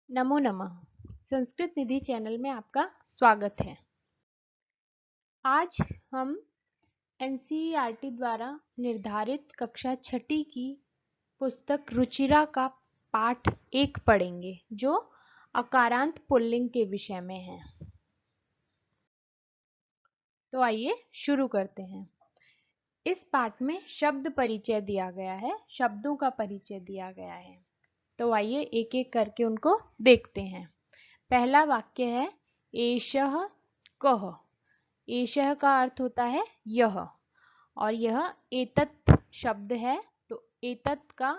नमो नमः। संस्कृत निधि चैनल में आपका स्वागत है। आज हम एनसीईआरटी द्वारा निर्धारित कक्षा छठी की पुस्तक रुचिरा का पाठ 1 पढ़ेंगे, जो अकारांत पुल्लिंग के विषय में है। तो आइए शुरू करते हैं। इस पाठ में शब्द परिचय दिया गया है, शब्दों का परिचय दिया गया है। तो आइए एक एक करके उनको देखते हैं। पहला वाक्य है एषः कः। एषः का अर्थ होता है यह, और यह एतत् शब्द है, तो एतत् का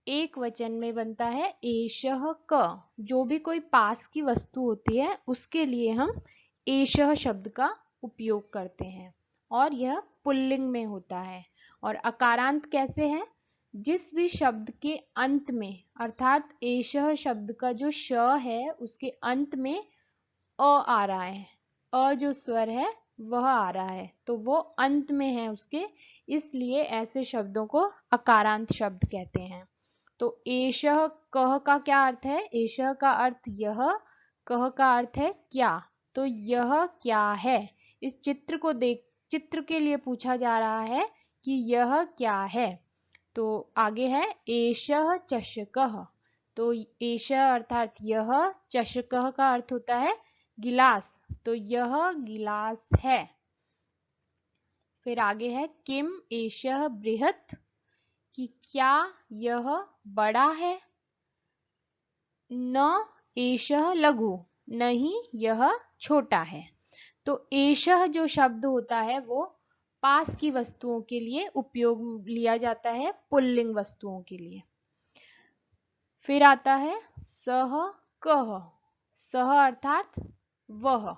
एक वचन में बनता है एषः क। जो भी कोई पास की वस्तु होती है उसके लिए हम एषः शब्द का उपयोग करते हैं, और यह पुल्लिंग में होता है। और अकारांत कैसे है? जिस भी शब्द के अंत में, अर्थात एषः शब्द का जो श है उसके अंत में अ आ रहा है, अ जो स्वर है वह आ रहा है, तो वो अंत में है उसके, इसलिए ऐसे शब्दों को अकारांत शब्द कहते हैं। तो एषः कः का क्या अर्थ है? एषः का अर्थ यह, कः का अर्थ है क्या। तो यह क्या है? इस चित्र को देख, चित्र के लिए पूछा जा रहा है कि यह क्या है। तो आगे है एषः चषकः। तो एषः अर्थात यह, चषकः का अर्थ होता है गिलास, तो यह गिलास है। फिर आगे है किम एषः बृहत्, कि क्या यह बड़ा है। न एषः लघु, नहीं यह छोटा है। तो एषः जो शब्द होता है वो पास की वस्तुओं के लिए उपयोग लिया जाता है, पुल्लिंग वस्तुओं के लिए। फिर आता है सह कह। सह अर्थात वह,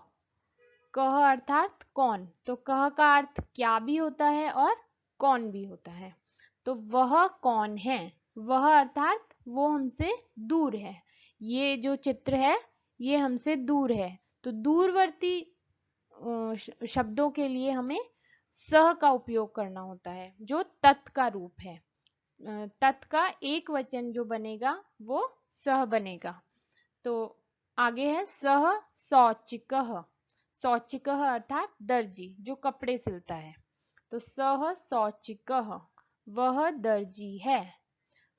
कह अर्थात कौन। तो कह का अर्थ क्या भी होता है और कौन भी होता है। तो वह कौन है, वह अर्थात वो हमसे दूर है। ये जो चित्र है ये हमसे दूर है, तो दूरवर्ती शब्दों के लिए हमें सह का उपयोग करना होता है, जो तत् का रूप है। तत् का एक वचन जो बनेगा वो सह बनेगा। तो आगे है सह शौचिकः। शौचिकः अर्थात दर्जी, जो कपड़े सिलता है। तो सह शौचिकः, वह दर्जी है।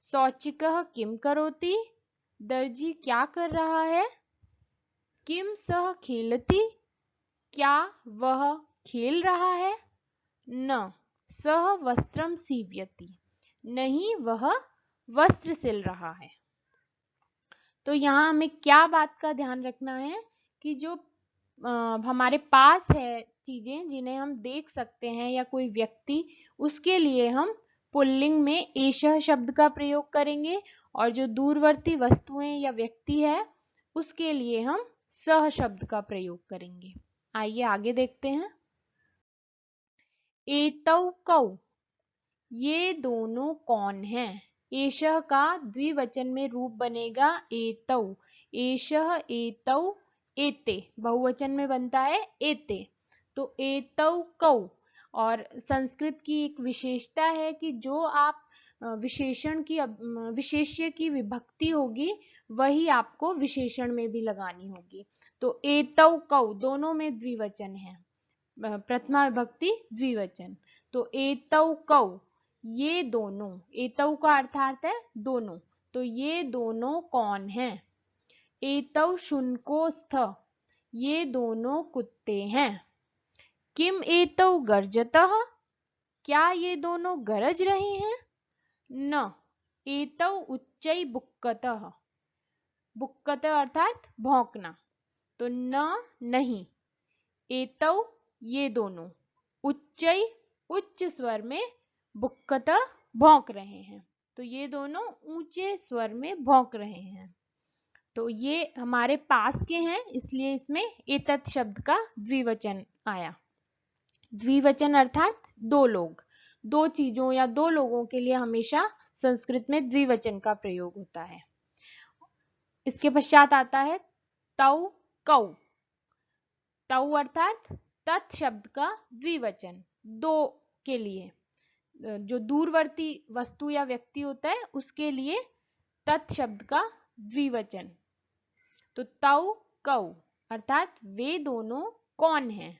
शौचिकः किम करोति, दर्जी क्या कर रहा है। किम सह खेलति, क्या वह खेल रहा है। न सह वस्त्रम सीव्यति, नहीं वह वस्त्र सिल रहा है। तो यहाँ हमें क्या बात का ध्यान रखना है कि जो हमारे पास है चीजें जिन्हें हम देख सकते हैं या कोई व्यक्ति, उसके लिए हम पुल्लिंग में एषः शब्द का प्रयोग करेंगे, और जो दूरवर्ती वस्तुएं या व्यक्ति है उसके लिए हम सह शब्द का प्रयोग करेंगे। आइए आगे देखते हैं। एतौ कौ, ये दोनों कौन हैं। एषः का द्विवचन में रूप बनेगा एतौ। एषः एतौ एते, बहुवचन में बनता है एते। तो एतौ कौ। और संस्कृत की एक विशेषता है कि जो आप विशेषण की विशेष्य की विभक्ति होगी वही आपको विशेषण में भी लगानी होगी। तो एतौ कौ दोनों में द्विवचन है, प्रथमा विभक्ति द्विवचन। तो एतौ कौ, ये दोनों, एतौ का अर्थात है दोनों, तो ये दोनों कौन हैं। एतौ शुनको-स्थ, ये दोनों कुत्ते हैं। किम एतौ गर्जतः, क्या ये दोनों गरज रहे हैं। न एतौ उच्चै बुक्कतः, बुक्कतः अर्थात भौंकना, तो न नहीं। एतौ ये दोनों, उच्चै उच्च स्वर में, बुक्कतः भौंक रहे हैं, तो ये दोनों ऊंचे स्वर में भौंक रहे हैं। तो ये हमारे पास के हैं, इसलिए इसमें एतत् शब्द का द्विवचन आया। द्विवचन अर्थात दो लोग, दो चीजों या दो लोगों के लिए हमेशा संस्कृत में द्विवचन का प्रयोग होता है। इसके पश्चात आता है तौ कौ। तौ अर्थात तत् शब्द का द्विवचन, दो के लिए, जो दूरवर्ती वस्तु या व्यक्ति होता है उसके लिए तत् शब्द का द्विवचन। तो तौ कौ अर्थात वे दोनों कौन हैं।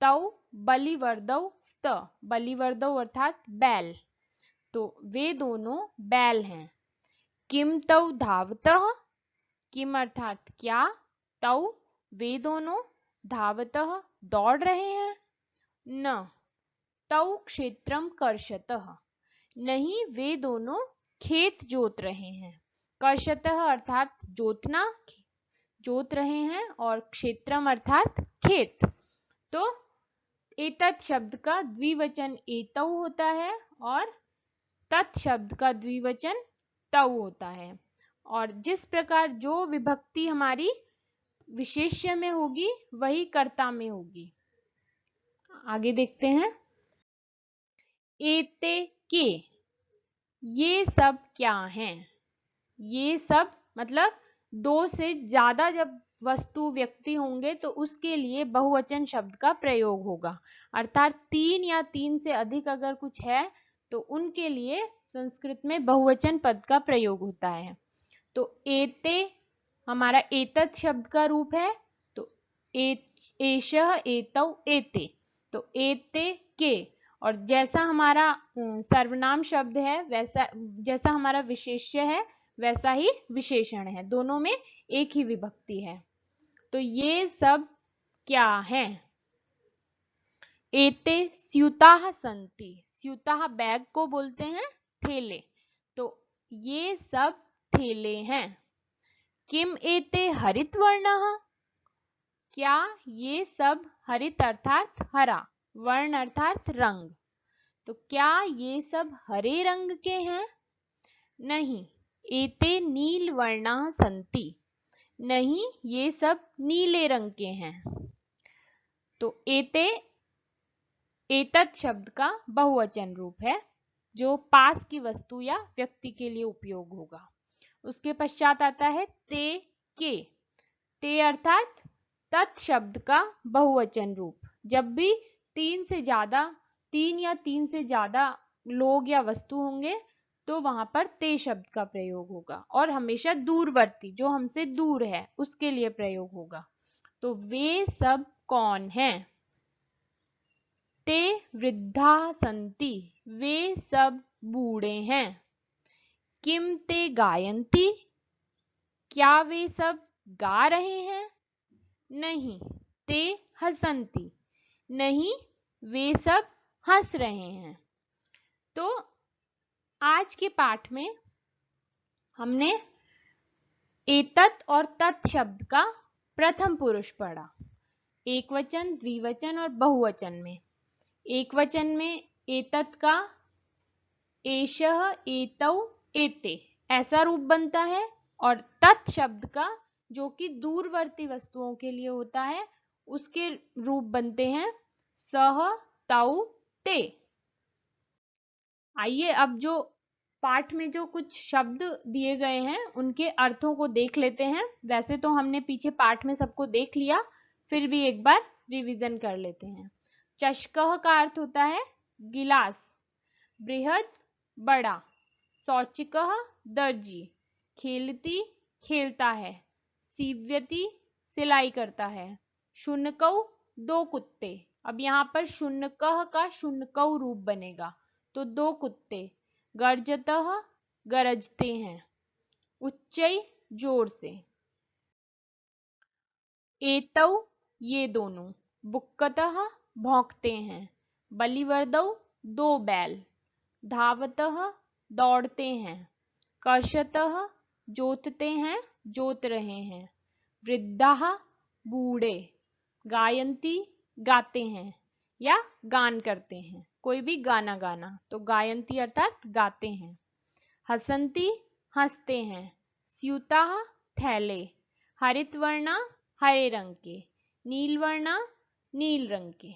तौ बलिवर्दौ स्त, बलिवर्दौ अर्थात बैल, तो वे दोनों बैल हैं। किम तौ धावतः, किम अर्थात क्या, तौ वे दोनों, धावतः दौड़ रहे हैं। न तौ क्षेत्रम कर्षतः, नहीं वे दोनों खेत जोत रहे हैं। कर्षतः अर्थात जोतना, जोत रहे हैं, और क्षेत्रम अर्थात खेत। तो एतत् शब्द का द्विवचन एतौ होता है और तत् शब्द का द्विवचन तौ होता है। और जिस प्रकार जो विभक्ति हमारी विशेष्य में होगी वही कर्ता में होगी। आगे देखते हैं। एते के, ये सब क्या हैं। ये सब मतलब दो से ज्यादा जब वस्तु व्यक्ति होंगे तो उसके लिए बहुवचन शब्द का प्रयोग होगा, अर्थात 3 या 3 से अधिक अगर कुछ है तो उनके लिए संस्कृत में बहुवचन पद का प्रयोग होता है। तो एते हमारा एतत् शब्द का रूप है, तो एषः एतौ एते, तो एते के, और जैसा हमारा सर्वनाम शब्द है वैसा, जैसा हमारा विशेष्य है वैसा ही विशेषण है, दोनों में एक ही विभक्ति है। तो ये सब क्या है। एते स्यूताः सन्ति, स्यूताः बैग को बोलते हैं थैले, तो ये सब थैले हैं। किम एते हरितवर्णः, क्या ये सब, हरित अर्थात हरा, वर्ण अर्थात रंग, तो क्या ये सब हरे रंग के हैं। नहीं एते नीलवर्णाः सन्ति, नहीं ये सब नीले रंग के हैं। तो एते एतत् शब्द का बहुवचन रूप है जो पास की वस्तु या व्यक्ति के लिए उपयोग होगा। उसके पश्चात आता है ते के, ते अर्थात तत् शब्द का बहुवचन रूप। जब भी 3 या 3 से ज्यादा लोग या वस्तु होंगे तो वहां पर ते शब्द का प्रयोग होगा, और हमेशा दूरवर्ती जो हमसे दूर है उसके लिए प्रयोग होगा। तो वे सब कौन हैं। ते वृद्धाः सन्ति, वे सब बूढ़े हैं। किम ते गायन्ति, क्या वे सब गा रहे हैं। नहीं ते हसन्ति, नहीं वे सब हंस रहे हैं। तो आज के पाठ में हमने एतत् और तत् शब्द का प्रथम पुरुष पढ़ा, एक वचन, द्विवचन और बहुवचन में। एक वचन में एतत् का एषः एतौ एते ऐसा रूप बनता है, और तत् शब्द का जो कि दूरवर्ती वस्तुओं के लिए होता है उसके रूप बनते हैं सह तौ ते। आइए अब जो पाठ में जो कुछ शब्द दिए गए हैं उनके अर्थों को देख लेते हैं। वैसे तो हमने पीछे पाठ में सबको देख लिया, फिर भी एक बार रिवीजन कर लेते हैं। चषकः का अर्थ होता है गिलास, बृहद बड़ा, शौचिकः दर्जी, खेलती खेलता है, सीव्यति सिलाई करता है, शुनकौ दो कुत्ते। अब यहाँ पर शुनकः का शुनकौ रूप बनेगा, तो दो कुत्ते। गर्जतः गरजते हैं, उच्चै जोर से। एतौ ये दोनों, बुक्कतः भौंकते हैं, बलिवर्दौ दो बैल, धावतः दौड़ते हैं, कर्षतः जोतते हैं, जोत रहे हैं, वृद्धाः बूढ़े, गायन्ति गाते हैं या गान करते हैं, कोई भी गाना गाना, तो गायन्ति अर्थात गाते हैं, हसन्ति हंसते हैं, स्यूताः थैले, हरितवर्णा हरे रंग के, नीलवर्णा नील रंग के।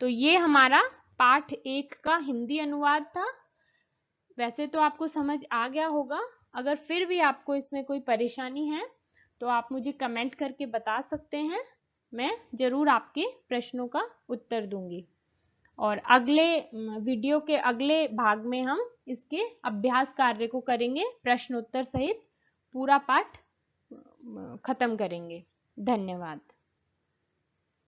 तो ये हमारा पाठ 1 का हिंदी अनुवाद था। वैसे तो आपको समझ आ गया होगा, अगर फिर भी आपको इसमें कोई परेशानी है तो आप मुझे कमेंट करके बता सकते हैं, मैं जरूर आपके प्रश्नों का उत्तर दूंगी। और अगले वीडियो के अगले भाग में हम इसके अभ्यास कार्य को करेंगे, प्रश्नोत्तर सहित पूरा पाठ खत्म करेंगे। धन्यवाद।